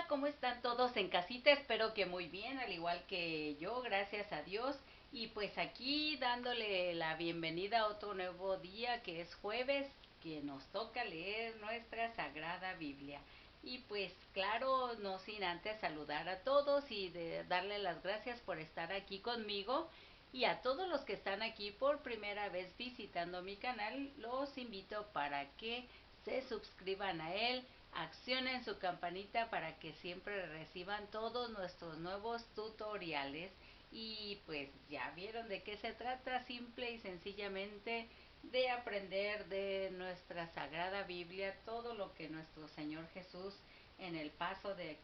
¿cómo están todos en casita? Espero que muy bien, al igual que yo, gracias a Dios. Y pues aquí dándole la bienvenida a otro nuevo día que es jueves, que nos toca leer nuestra Sagrada Biblia. Y pues claro, no sin antes saludar a todos y darle las gracias por estar aquí conmigo. Y a todos los que están aquí por primera vez visitando mi canal, los invito para que se suscriban a él, accionen su campanita para que siempre reciban todos nuestros nuevos tutoriales. Y pues ya vieron de qué se trata, simple y sencillamente de aprender de nuestra Sagrada Biblia todo lo que nuestro Señor Jesús en el paso de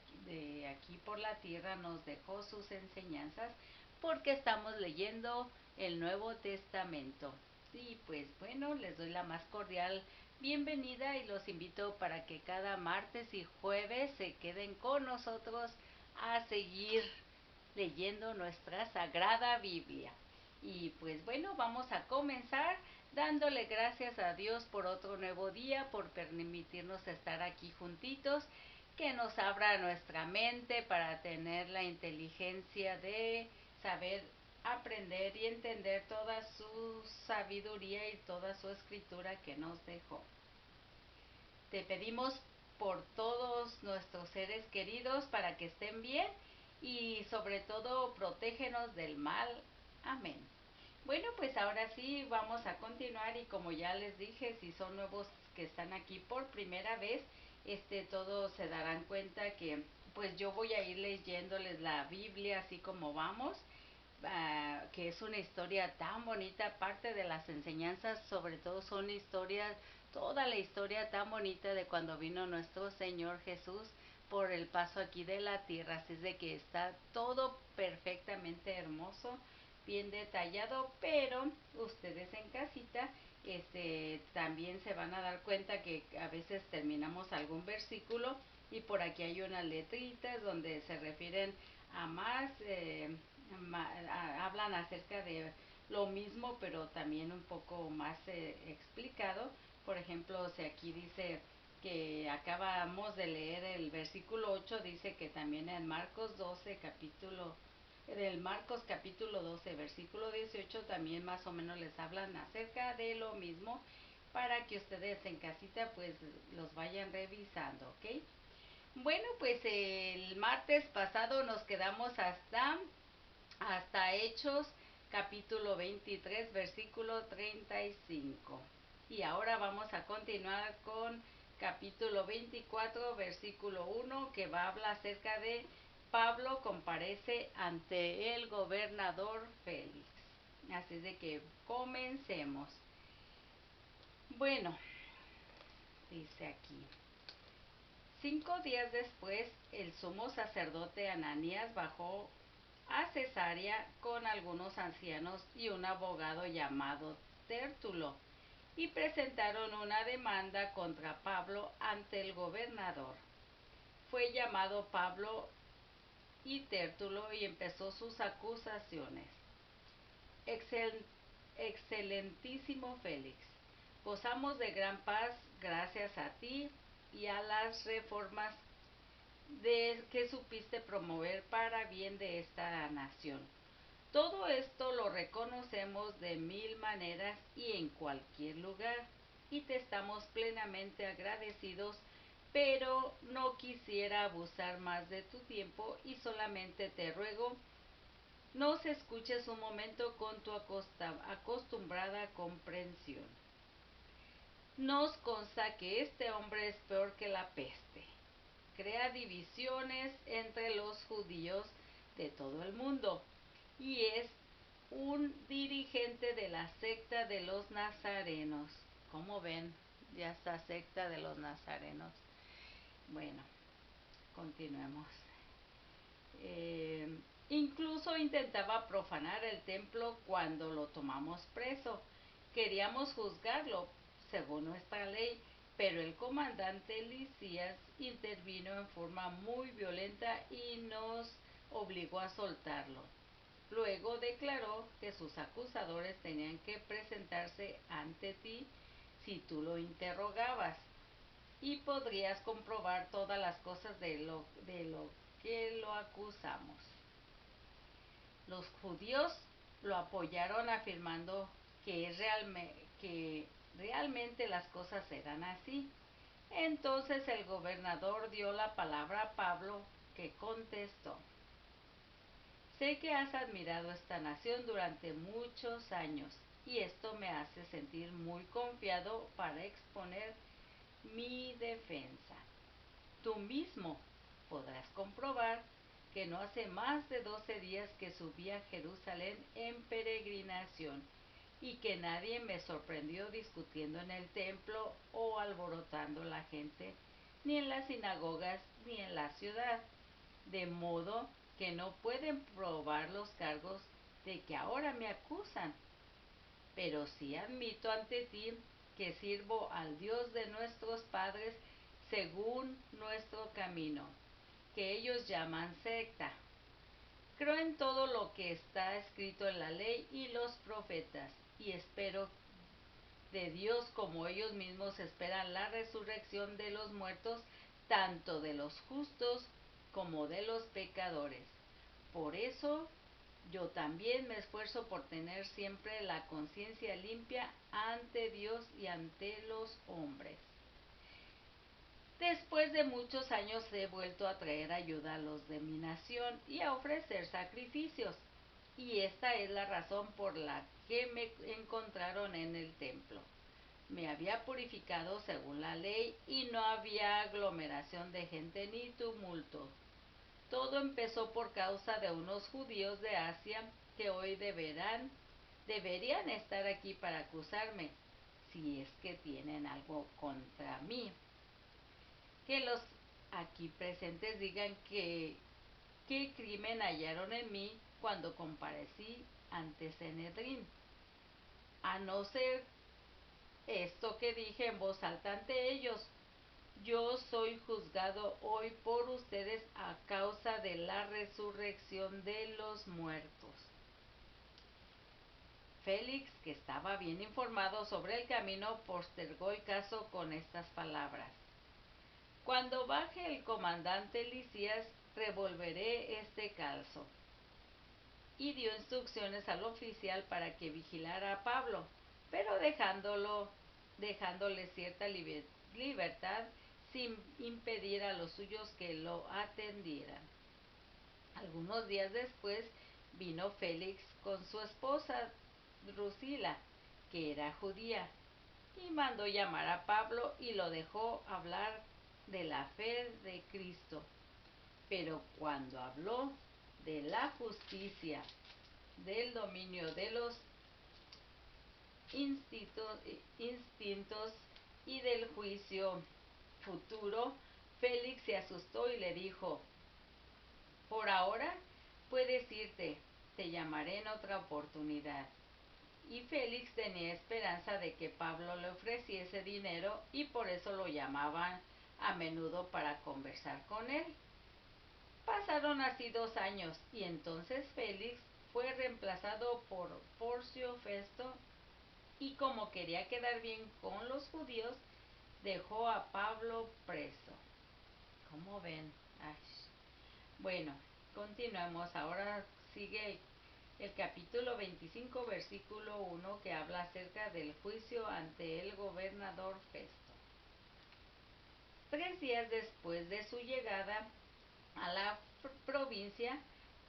aquí por la tierra nos dejó sus enseñanzas, porque estamos leyendo el Nuevo Testamento. Y pues bueno, les doy la más cordial bienvenida y los invito para que cada martes y jueves se queden con nosotros a seguir leyendo nuestra Sagrada Biblia. Y pues bueno, vamos a comenzar dándole gracias a Dios por otro nuevo día, por permitirnos estar aquí juntitos, que nos abra nuestra mente para tener la inteligencia de saber aprender y entender toda su sabiduría y toda su escritura que nos dejó. Te pedimos por todos nuestros seres queridos para que estén bien y sobre todo protégenos del mal. Amén. Bueno, pues ahora sí vamos a continuar y como ya les dije, si son nuevos que están aquí por primera vez, todos se darán cuenta que pues yo voy a ir leyéndoles la Biblia así como vamos. Que es una historia tan bonita, parte de las enseñanzas sobre todo son historias, toda la historia tan bonita de cuando vino nuestro Señor Jesús por el paso aquí de la tierra, así es de que está todo perfectamente hermoso, bien detallado, pero ustedes en casita también se van a dar cuenta que a veces terminamos algún versículo y por aquí hay unas letritas donde se refieren a más, hablan acerca de lo mismo, pero también un poco más explicado. Por ejemplo, si aquí dice que acabamos de leer el versículo 8, dice que también en Marcos 12, capítulo 12, versículo 18, también más o menos les hablan acerca de lo mismo, para que ustedes en casita pues los vayan revisando, ¿ok? Bueno, pues el martes pasado nos quedamos hasta Hechos capítulo 23 versículo 35. Y ahora vamos a continuar con capítulo 24 versículo 1, que va a hablar acerca de Pablo comparece ante el gobernador Félix. Así de que comencemos. Bueno, dice aquí: 5 días después, el sumo sacerdote Ananías bajó a Cesarea con algunos ancianos y un abogado llamado Tértulo, y presentaron una demanda contra Pablo ante el gobernador. Fue llamado Pablo y Tértulo y empezó sus acusaciones. Excelentísimo Félix, gozamos de gran paz gracias a ti y a las reformas que supiste promover para bien de esta nación. Todo esto lo reconocemos de mil maneras y en cualquier lugar, y te estamos plenamente agradecidos, pero no quisiera abusar más de tu tiempo y solamente te ruego nos escuches un momento con tu acostumbrada comprensión. Nos consta que este hombre es peor que la peste. Crea divisiones entre los judíos de todo el mundo y es un dirigente de la secta de los nazarenos. ¿Cómo ven? Ya está secta de los nazarenos. Bueno, continuemos. Incluso intentaba profanar el templo cuando lo tomamos preso. Queríamos juzgarlo según nuestra ley, pero el comandante Lisias intervino en forma muy violenta y nos obligó a soltarlo. Luego declaró que sus acusadores tenían que presentarse ante ti si tú lo interrogabas, y podrías comprobar todas las cosas de lo que lo acusamos. Los judíos lo apoyaron afirmando que realmente las cosas eran así. Entonces el gobernador dio la palabra a Pablo, que contestó: sé que has admirado esta nación durante muchos años, y esto me hace sentir muy confiado para exponer mi defensa. Tú mismo podrás comprobar que no hace más de 12 días que subí a Jerusalén en peregrinación, y que nadie me sorprendió discutiendo en el templo o alborotando la gente, ni en las sinagogas ni en la ciudad, de modo que no pueden probar los cargos de que ahora me acusan. Pero sí admito ante ti que sirvo al Dios de nuestros padres según nuestro camino, que ellos llaman secta. Creo en todo lo que está escrito en la ley y los profetas, y espero de Dios como ellos mismos esperan la resurrección de los muertos, tanto de los justos como de los pecadores. Por eso yo también me esfuerzo por tener siempre la conciencia limpia ante Dios y ante los hombres. Después de muchos años he vuelto a traer ayuda a los de mi nación y a ofrecer sacrificios, y esta es la razón por la que me encontraron en el templo. Me había purificado según la ley y no había aglomeración de gente ni tumulto. Todo empezó por causa de unos judíos de Asia que hoy deberían estar aquí para acusarme, si es que tienen algo contra mí. Que los aquí presentes digan qué crimen hallaron en mí cuando comparecí ante Sanedrín, a no ser esto que dije en voz alta ante ellos: yo soy juzgado hoy por ustedes a causa de la resurrección de los muertos. Félix, que estaba bien informado sobre el camino, postergó el caso con estas palabras: cuando baje el comandante Lisias, revolveré este caso. Y dio instrucciones al oficial para que vigilara a Pablo, pero dejándole cierta libertad, sin impedir a los suyos que lo atendieran. Algunos días después vino Félix con su esposa Drusila, que era judía, y mandó llamar a Pablo y lo dejó hablar de la fe de Cristo. Pero cuando habló de la justicia, del dominio de los instintos y del juicio futuro, Félix se asustó y le dijo: por ahora puedes irte, te llamaré en otra oportunidad. Y Félix tenía esperanza de que Pablo le ofreciese dinero, y por eso lo llamaban a menudo para conversar con él. Pasaron así 2 años, y entonces Félix fue reemplazado por Porcio Festo, y como quería quedar bien con los judíos, dejó a Pablo preso. ¿Cómo ven? Ay. Bueno, continuemos. Ahora sigue el capítulo 25, versículo 1, que habla acerca del juicio ante el gobernador Festo. 3 días después de su llegada a la provincia,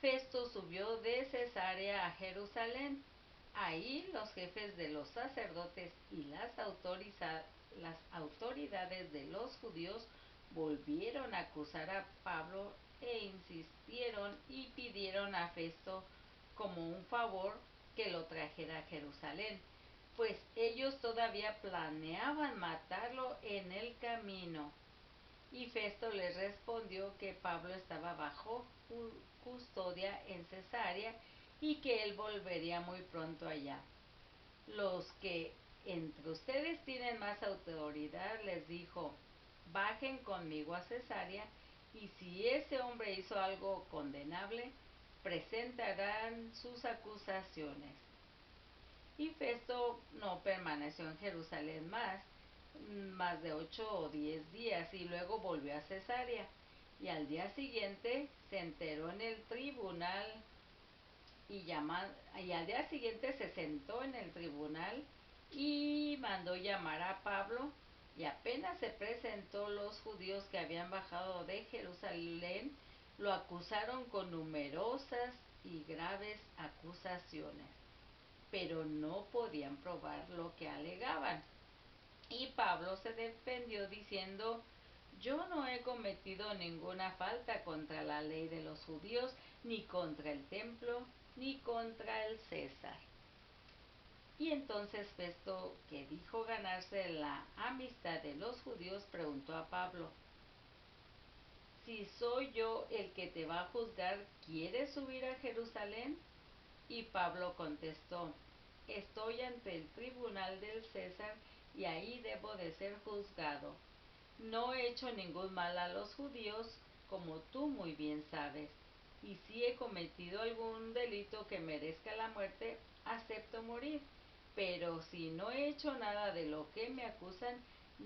Festo subió de Cesarea a Jerusalén. Ahí los jefes de los sacerdotes y las autoridades de los judíos volvieron a acusar a Pablo e insistieron y pidieron a Festo como un favor que lo trajera a Jerusalén, pues ellos todavía planeaban matarlo en el camino. Y Festo les respondió que Pablo estaba bajo custodia en Cesarea y que él volvería muy pronto allá. Los que entre ustedes tienen más autoridad, les dijo, bajen conmigo a Cesarea, y si ese hombre hizo algo condenable, presentarán sus acusaciones. Y Festo no permaneció en Jerusalén más, más de 8 o 10 días y luego volvió a Cesarea. Y al día siguiente se enteró en el tribunal y al día siguiente se sentó en el tribunal y mandó llamar a Pablo, y apenas se presentó, los judíos que habían bajado de Jerusalén lo acusaron con numerosas y graves acusaciones, pero no podían probar lo que alegaban. Y Pablo se defendió diciendo: yo no he cometido ninguna falta contra la ley de los judíos, ni contra el templo, ni contra el César. Y entonces Festo, que dijo ganarse la amistad de los judíos, preguntó a Pablo: si soy yo el que te va a juzgar, ¿quieres subir a Jerusalén? Y Pablo contestó: estoy ante el tribunal del César y ahí debo de ser juzgado. No he hecho ningún mal a los judíos, como tú muy bien sabes, y si he cometido algún delito que merezca la muerte, acepto morir. Pero si no he hecho nada de lo que me acusan,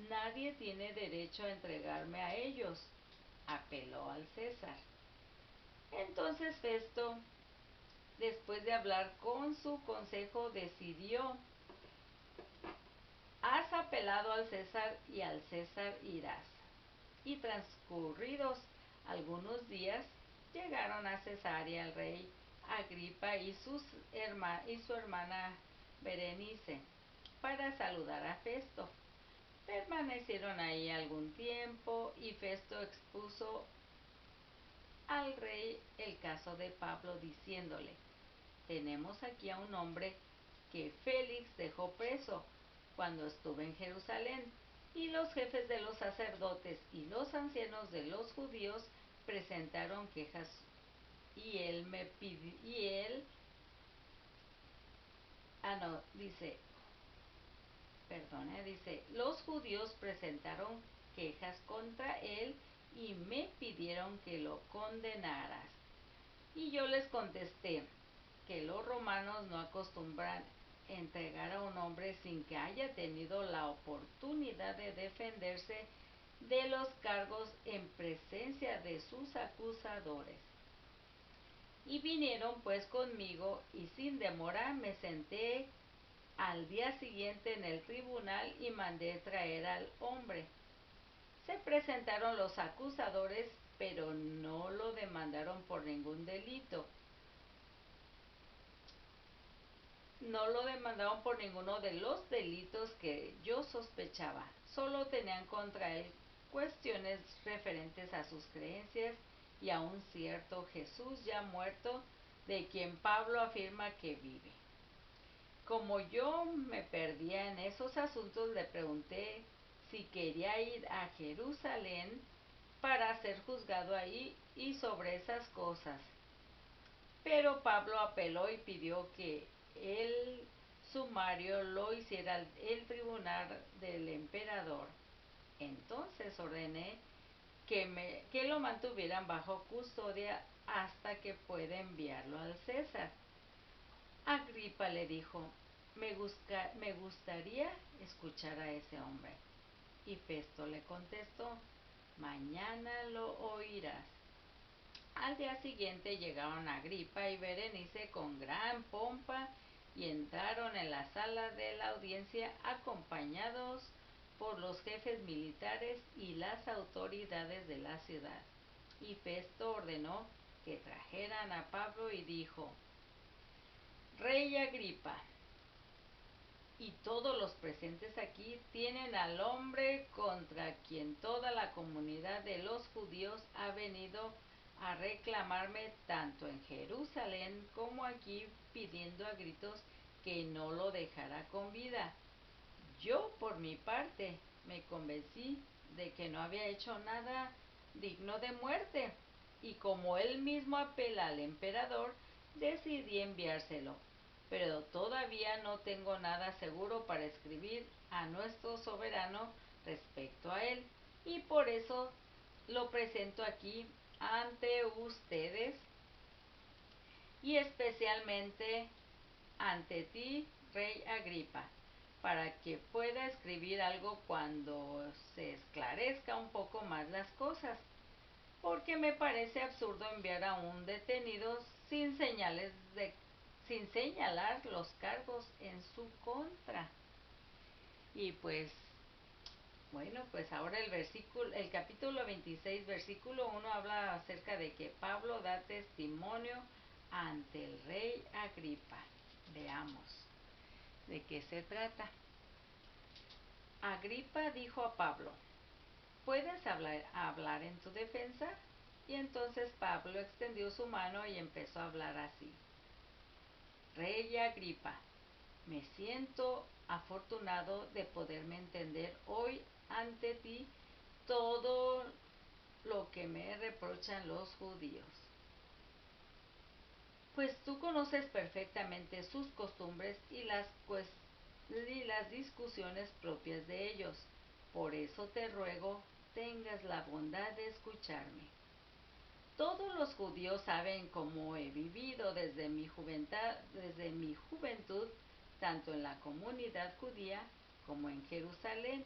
nadie tiene derecho a entregarme a ellos. Apeló al César. Entonces Festo, después de hablar con su consejo, decidió: has apelado al César y al César irás. Y transcurridos algunos días, llegaron a Cesarea el rey Agripa y su hermana Berenice para saludar a Festo. Permanecieron ahí algún tiempo y Festo expuso al rey el caso de Pablo, diciéndole: tenemos aquí a un hombre que Félix dejó preso cuando estuve en Jerusalén, y los jefes de los sacerdotes y los ancianos de los judíos presentaron quejas, y él me pidió, dice, los judíos presentaron quejas contra él y me pidieron que lo condenaras. Y yo les contesté que los romanos no acostumbran entregar a un hombre sin que haya tenido la oportunidad de defenderse de los cargos en presencia de sus acusadores. Y vinieron pues conmigo, y sin demora me senté al día siguiente en el tribunal y mandé traer al hombre. Se presentaron los acusadores, pero no lo demandaron por ningún delito. No lo demandaron por ninguno de los delitos que yo sospechaba. Solo tenían contra él cuestiones referentes a sus creencias y a un cierto Jesús ya muerto, de quien Pablo afirma que vive. Como yo me perdía en esos asuntos, le pregunté si quería ir a Jerusalén para ser juzgado ahí y sobre esas cosas. Pero Pablo apeló y pidió que el sumario lo hiciera el tribunal del emperador. Entonces ordené que lo mantuvieran bajo custodia hasta que pueda enviarlo al César. Agripa le dijo: me gustaría escuchar a ese hombre. Y Festo le contestó: mañana lo oirás. Al día siguiente llegaron Agripa y Berenice con gran pompa y entraron en la sala de la audiencia acompañados por los jefes militares y las autoridades de la ciudad. Y Festo ordenó que trajeran a Pablo y dijo: Rey Agripa, y todos los presentes aquí tienen al hombre contra quien toda la comunidad de los judíos ha venido a reclamarme tanto en Jerusalén como aquí, pidiendo a gritos que no lo dejara con vida. Yo, por mi parte, me convencí de que no había hecho nada digno de muerte, y como él mismo apela al emperador, decidí enviárselo. Pero todavía no tengo nada seguro para escribir a nuestro soberano respecto a él, y por eso lo presento aquí ante ustedes, y especialmente ante ti, Rey Agripa, para que pueda escribir algo cuando se esclarezca un poco más las cosas, porque me parece absurdo enviar a un detenido sin señalar los cargos en su contra. Y pues bueno, pues ahora el capítulo 26, versículo 1 habla acerca de que Pablo da testimonio ante el rey Agripa. Veamos de qué se trata. Agripa dijo a Pablo: ¿puedes hablar en tu defensa? Y entonces Pablo extendió su mano y empezó a hablar así: Rey Agripa, me siento afortunado de poderme entender hoy ante ti todo lo que me reprochan los judíos. Pues tú conoces perfectamente sus costumbres y las discusiones propias de ellos. Por eso te ruego tengas la bondad de escucharme. Todos los judíos saben cómo he vivido desde mi juventud, tanto en la comunidad judía como en Jerusalén,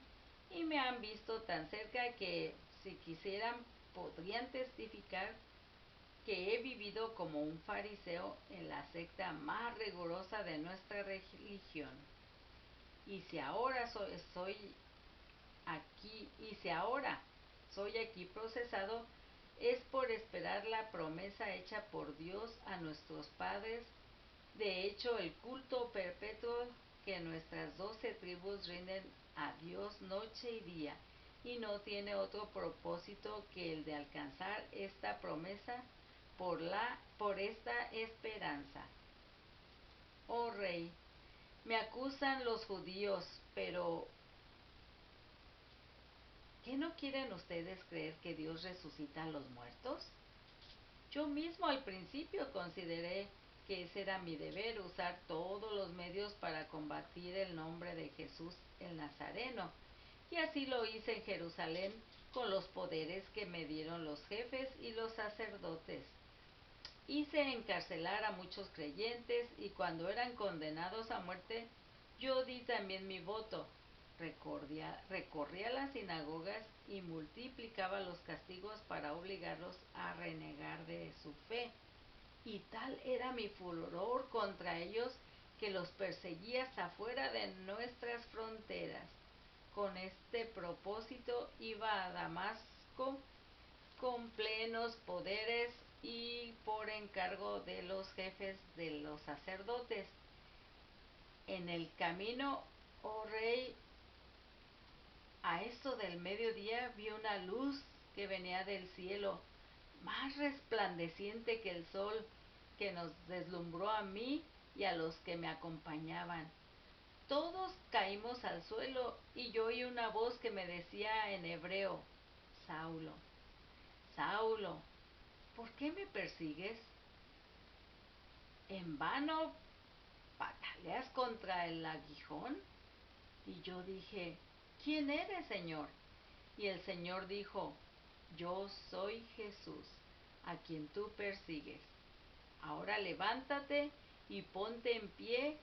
y me han visto tan cerca que, si quisieran, podrían testificar que he vivido como un fariseo en la secta más rigurosa de nuestra religión. Y si ahora soy aquí procesado, es por esperar la promesa hecha por Dios a nuestros padres. De hecho, el culto perpetuo que nuestras 12 tribus rinden a Dios noche y día, y no tiene otro propósito que el de alcanzar esta promesa por esta esperanza. Oh Rey, me acusan los judíos, pero ¿qué no quieren ustedes creer que Dios resucita a los muertos? Yo mismo al principio consideré que ese era mi deber, usar todos los medios para combatir el nombre de Jesús el Nazareno. Y así lo hice en Jerusalén con los poderes que me dieron los jefes y los sacerdotes. Hice encarcelar a muchos creyentes, y cuando eran condenados a muerte, yo di también mi voto. Recorría las sinagogas y multiplicaba los castigos para obligarlos a renegar de su fe. Y tal era mi furor contra ellos que los perseguía hasta fuera de nuestras fronteras. Con este propósito iba a Damasco con plenos poderes y por encargo de los jefes de los sacerdotes. En el camino, oh rey, a esto del mediodía vi una luz que venía del cielo, más resplandeciente que el sol, que nos deslumbró a mí y a los que me acompañaban. Todos caímos al suelo, y yo oí una voz que me decía en hebreo: Saulo, Saulo, ¿por qué me persigues? ¿En vano pataleas contra el aguijón? Y yo dije: ¿quién eres, Señor? Y el Señor dijo: yo soy Jesús, a quien tú persigues. Ahora levántate y ponte en pie.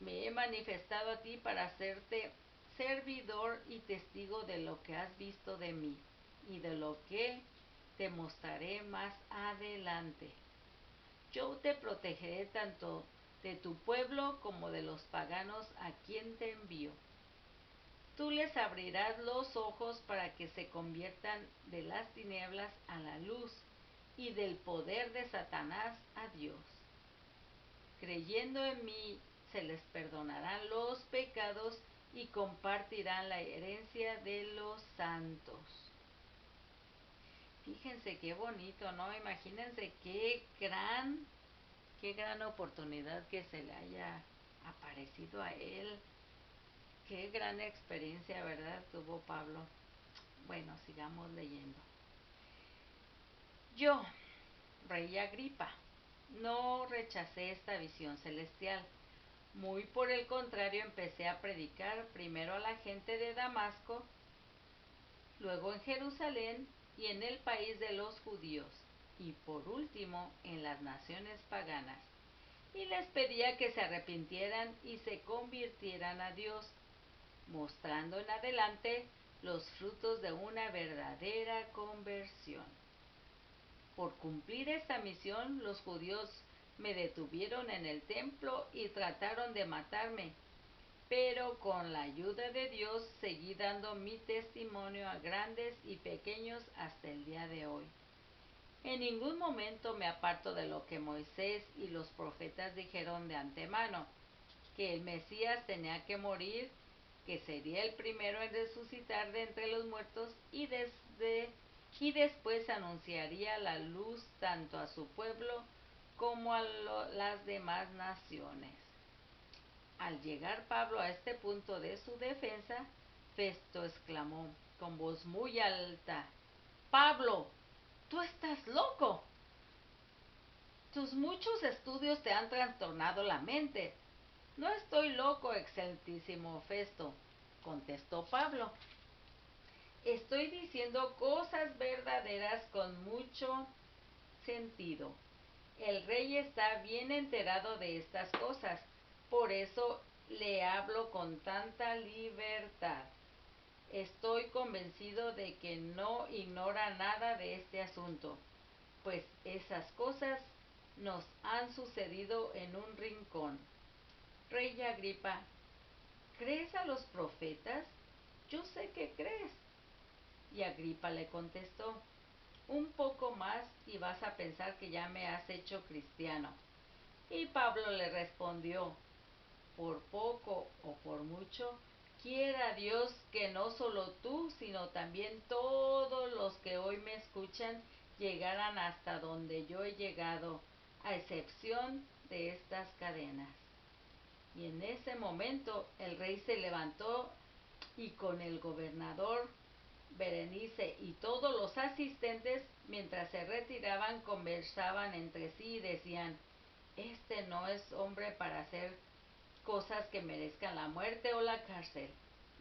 Me he manifestado a ti para hacerte servidor y testigo de lo que has visto de mí y de lo que te mostraré más adelante. Yo te protegeré tanto de tu pueblo como de los paganos a quien te envío. Tú les abrirás los ojos para que se conviertan de las tinieblas a la luz y del poder de Satanás a Dios. Creyendo en mí, se les perdonarán los pecados y compartirán la herencia de los santos. Fíjense qué bonito, ¿no? Imagínense qué gran oportunidad que se le haya aparecido a él. Qué gran experiencia, ¿verdad?, tuvo Pablo. Bueno, sigamos leyendo. Yo, Rey Agripa, no rechacé esta visión celestial. Muy por el contrario, empecé a predicar primero a la gente de Damasco, luego en Jerusalén y en el país de los judíos, y por último en las naciones paganas. y les pedía que se arrepintieran y se convirtieran a Dios, mostrando en adelante los frutos de una verdadera conversión. Por cumplir esta misión, los judíos me detuvieron en el templo y trataron de matarme, pero con la ayuda de Dios seguí dando mi testimonio a grandes y pequeños hasta el día de hoy. En ningún momento me aparto de lo que Moisés y los profetas dijeron de antemano, que el Mesías tenía que morir, que sería el primero en resucitar de entre los muertos y después anunciaría la luz tanto a su pueblo como a las demás naciones. Al llegar Pablo a este punto de su defensa, Festo exclamó con voz muy alta: «Pablo, tú estás loco. Tus muchos estudios te han trastornado la mente». «No estoy loco, excelentísimo Festo», contestó Pablo. «Estoy diciendo cosas verdaderas con mucho sentido. El rey está bien enterado de estas cosas, por eso le hablo con tanta libertad. Estoy convencido de que no ignora nada de este asunto, pues esas cosas nos han sucedido en un rincón. Rey Agripa, ¿crees a los profetas? Yo sé que crees». Y Agripa le contestó: «Un poco más y vas a pensar que ya me has hecho cristiano». Y Pablo le respondió: «Por poco o por mucho, quiera Dios que no solo tú, sino también todos los que hoy me escuchan llegaran hasta donde yo he llegado, a excepción de estas cadenas». Y en ese momento el rey se levantó y con el gobernador Berenice y todos los asistentes, mientras se retiraban, conversaban entre sí y decían: «Este no es hombre para hacer cosas que merezcan la muerte o la cárcel».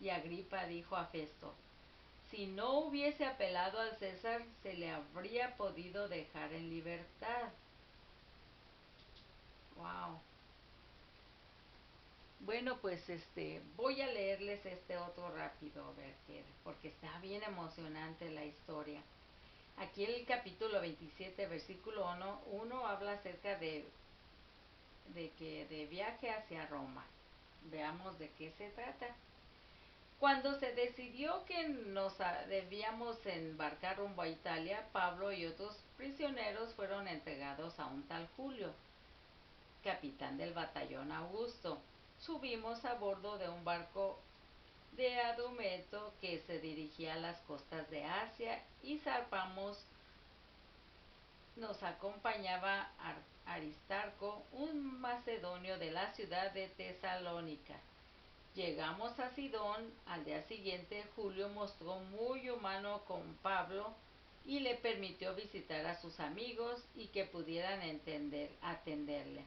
Y Agripa dijo a Festo: «Si no hubiese apelado al César, se le habría podido dejar en libertad». Wow. Bueno, pues voy a leerles este otro rápido, a ver qué, porque está bien emocionante la historia. Aquí el capítulo 27, versículo 1 habla acerca de viaje hacia Roma. Veamos de qué se trata. Cuando se decidió que nos debíamos embarcar rumbo a Italia, Pablo y otros prisioneros fueron entregados a un tal Julio, capitán del batallón Augusto. Subimos a bordo de un barco de Adumeto que se dirigía a las costas de Asia y zarpamos. Nos acompañaba Aristarco, un macedonio de la ciudad de Tesalónica. Llegamos a Sidón. Al día siguiente, Julio mostró muy humano con Pablo y le permitió visitar a sus amigos y que pudieran atenderle.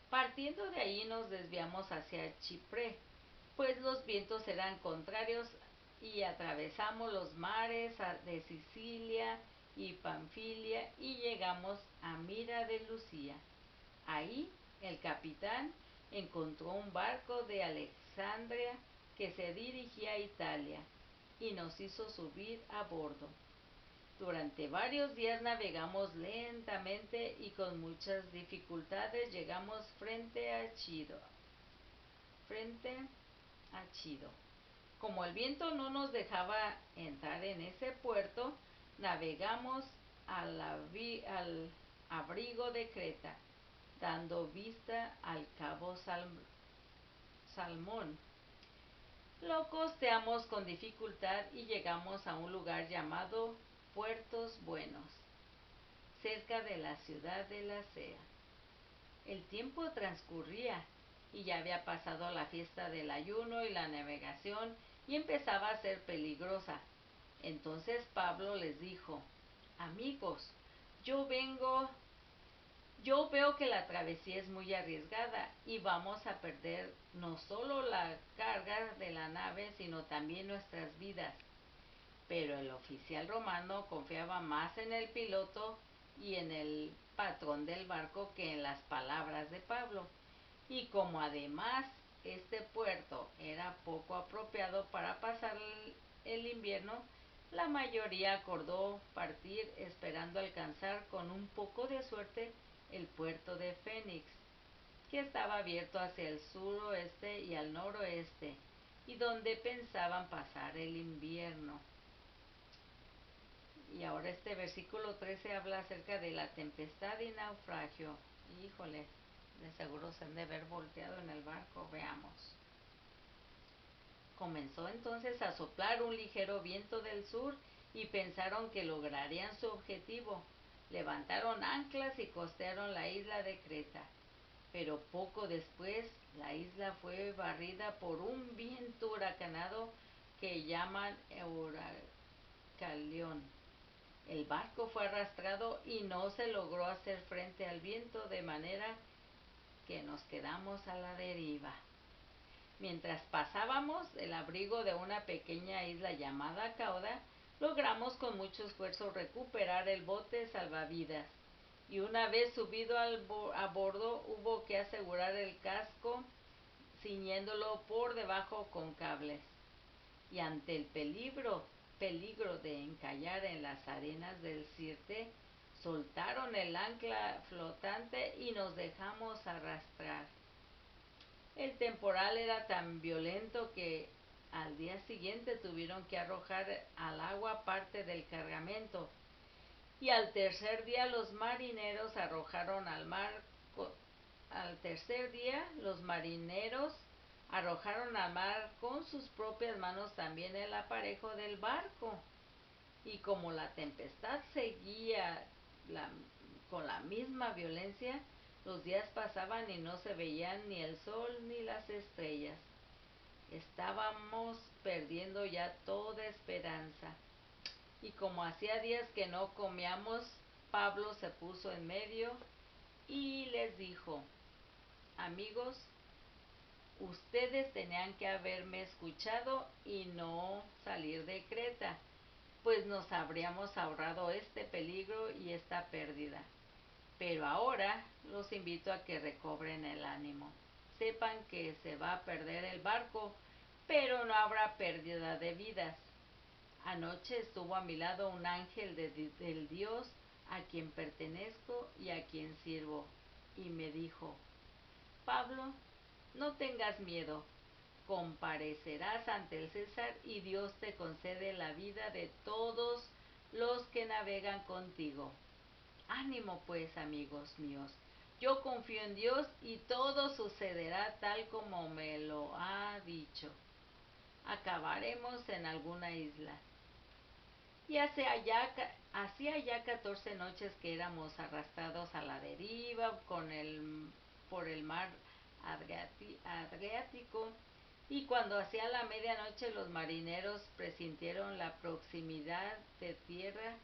Partiendo de ahí nos desviamos hacia Chipre, pues los vientos eran contrarios, y atravesamos los mares de Sicilia y Panfilia y llegamos a Mira de Lucía. Ahí el capitán encontró un barco de Alejandría que se dirigía a Italia y nos hizo subir a bordo. Durante varios días navegamos lentamente y con muchas dificultades llegamos frente a Chido. Como el viento no nos dejaba entrar en ese puerto, navegamos al abrigo de Creta, dando vista al cabo Salmón. Lo costeamos con dificultad y llegamos a un lugar llamado Puertos Buenos, cerca de la ciudad de la Sea. El tiempo transcurría y ya había pasado la fiesta del ayuno y la navegación y empezaba a ser peligrosa. Entonces Pablo les dijo: «Amigos, yo veo que la travesía es muy arriesgada y vamos a perder no solo la carga de la nave, sino también nuestras vidas». Pero el oficial romano confiaba más en el piloto y en el patrón del barco que en las palabras de Pablo. Y como además este puerto era poco apropiado para pasar el invierno, la mayoría acordó partir esperando alcanzar con un poco de suerte el puerto de Fénix, que estaba abierto hacia el suroeste y al noroeste, y donde pensaban pasar el invierno. Y ahora este versículo 13 habla acerca de la tempestad y naufragio. Híjole, de seguro se han de haber volteado en el barco, veamos. Comenzó entonces a soplar un ligero viento del sur y pensaron que lograrían su objetivo. Levantaron anclas y costearon la isla de Creta. Pero poco después la isla fue barrida por un viento huracanado que llaman Euracalión. El barco fue arrastrado y no se logró hacer frente al viento, de manera que nos quedamos a la deriva. Mientras pasábamos el abrigo de una pequeña isla llamada Cauda, logramos con mucho esfuerzo recuperar el bote salvavidas. Y una vez subido a bordo, hubo que asegurar el casco ciñéndolo por debajo con cables. Y ante el peligro de encallar en las arenas del Sirte, soltaron el ancla flotante y nos dejamos arrastrar. El temporal era tan violento que al día siguiente tuvieron que arrojar al agua parte del cargamento. Y al tercer día los marineros arrojaron al mar. Al tercer día los marineros arrojaron al mar con sus propias manos también el aparejo del barco. Y como la tempestad seguía con la misma violencia, los días pasaban y no se veían ni el sol ni las estrellas. Estábamos perdiendo ya toda esperanza. Y como hacía días que no comíamos, Pablo se puso en medio y les dijo: amigos, ustedes tenían que haberme escuchado y no salir de Creta, pues nos habríamos ahorrado este peligro y esta pérdida. Pero ahora los invito a que recobren el ánimo. Sepan que se va a perder el barco, pero no habrá pérdida de vidas. Anoche estuvo a mi lado un ángel del Dios a quien pertenezco y a quien sirvo, y me dijo: Pablo, no tengas miedo, comparecerás ante el César y Dios te concede la vida de todos los que navegan contigo. Ánimo pues, amigos míos, yo confío en Dios y todo sucederá tal como me lo ha dicho. Acabaremos en alguna isla. Y hacía ya 14 noches que éramos arrastrados a la deriva por el mar Adriático, y cuando hacía la medianoche los marineros presintieron la proximidad de tierra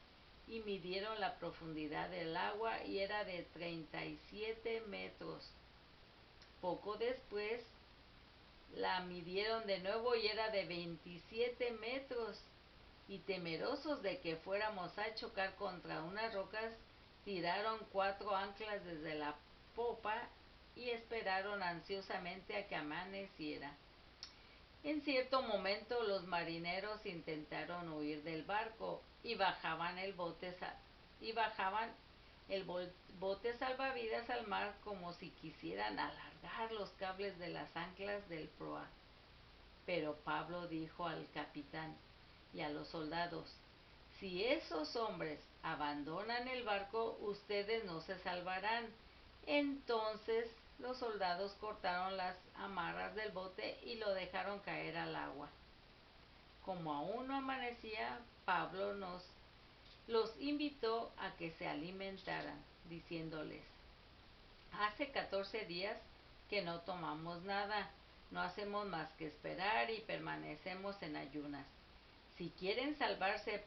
y midieron la profundidad del agua, y era de 37 metros. Poco después la midieron de nuevo y era de 27 metros. Y temerosos de que fuéramos a chocar contra unas rocas, tiraron 4 anclas desde la popa y esperaron ansiosamente a que amaneciera. En cierto momento los marineros intentaron huir del barco y bajaban el bote salvavidas al mar como si quisieran alargar los cables de las anclas del proa. Pero Pablo dijo al capitán y a los soldados: si esos hombres abandonan el barco, ustedes no se salvarán. Entonces los soldados cortaron las amarras del bote y lo dejaron caer al agua. Como aún no amanecía, Pablo los invitó a que se alimentaran, diciéndoles: hace 14 días que no tomamos nada, no hacemos más que esperar y permanecemos en ayunas. Si quieren salvarse,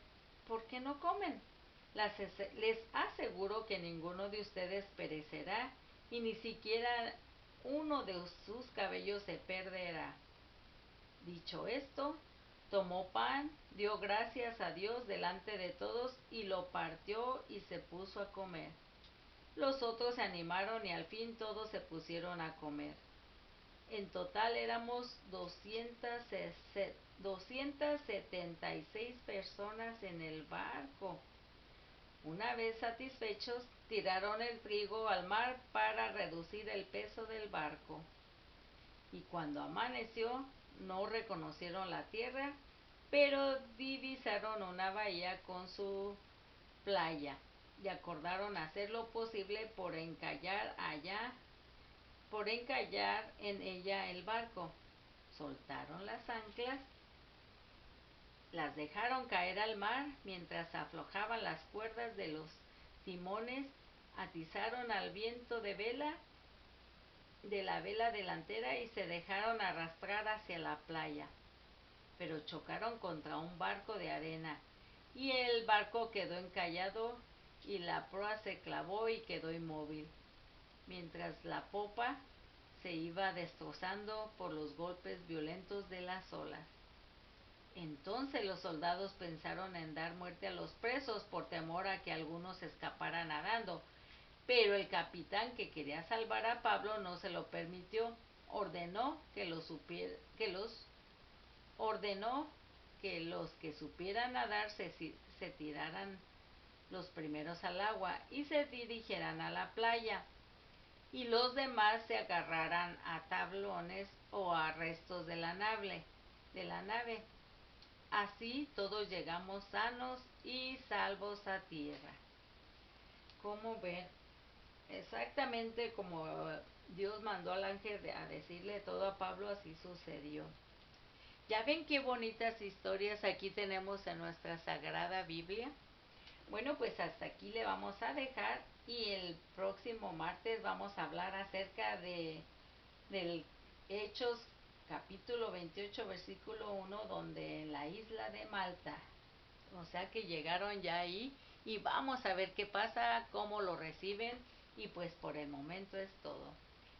¿por qué no comen? Les aseguro que ninguno de ustedes perecerá, y ni siquiera uno de sus cabellos se perderá. Dicho esto, Tomó pan, dio gracias a Dios delante de todos y lo partió y se puso a comer. Los otros se animaron y al fin todos se pusieron a comer. En total éramos 276 personas en el barco. Una vez satisfechos, tiraron el trigo al mar para reducir el peso del barco. Y cuando amaneció, no reconocieron la tierra, pero divisaron una bahía con su playa y acordaron hacer lo posible por encallar en ella el barco. Soltaron las anclas, las dejaron caer al mar mientras aflojaban las cuerdas de los timones, atizaron al viento de la vela delantera y se dejaron arrastrar hacia la playa. Pero chocaron contra un barco de arena y el barco quedó encallado y la proa se clavó y quedó inmóvil, mientras la popa se iba destrozando por los golpes violentos de las olas. Entonces los soldados pensaron en dar muerte a los presos por temor a que algunos escaparan nadando, pero el capitán, que quería salvar a Pablo, no se lo permitió. Ordenó que los que supieran nadar se tiraran los primeros al agua y se dirigieran a la playa, y los demás se agarraran a tablones o a restos de la nave. Así todos llegamos sanos y salvos a tierra. ¿Cómo ven? Exactamente como Dios mandó al ángel a decirle todo a Pablo, así sucedió. ¿Ya ven qué bonitas historias aquí tenemos en nuestra Sagrada Biblia? Bueno, pues hasta aquí le vamos a dejar y el próximo martes vamos a hablar acerca del Hechos capítulo 28 versículo 1, donde en la isla de Malta, o sea que llegaron ya ahí y vamos a ver qué pasa, cómo lo reciben, y pues por el momento es todo.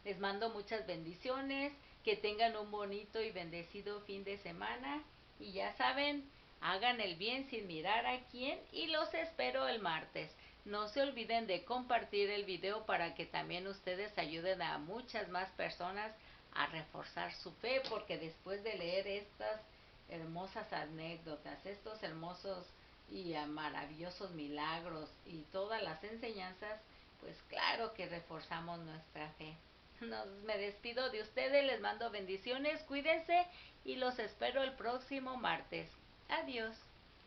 Les mando muchas bendiciones, que tengan un bonito y bendecido fin de semana y ya saben, hagan el bien sin mirar a quién y los espero el martes. No se olviden de compartir el video para que también ustedes ayuden a muchas más personas a reforzar su fe, porque después de leer estas hermosas anécdotas, estos hermosos y maravillosos milagros y todas las enseñanzas, pues claro que reforzamos nuestra fe. Me despido de ustedes, les mando bendiciones, cuídense y los espero el próximo martes. Adiós.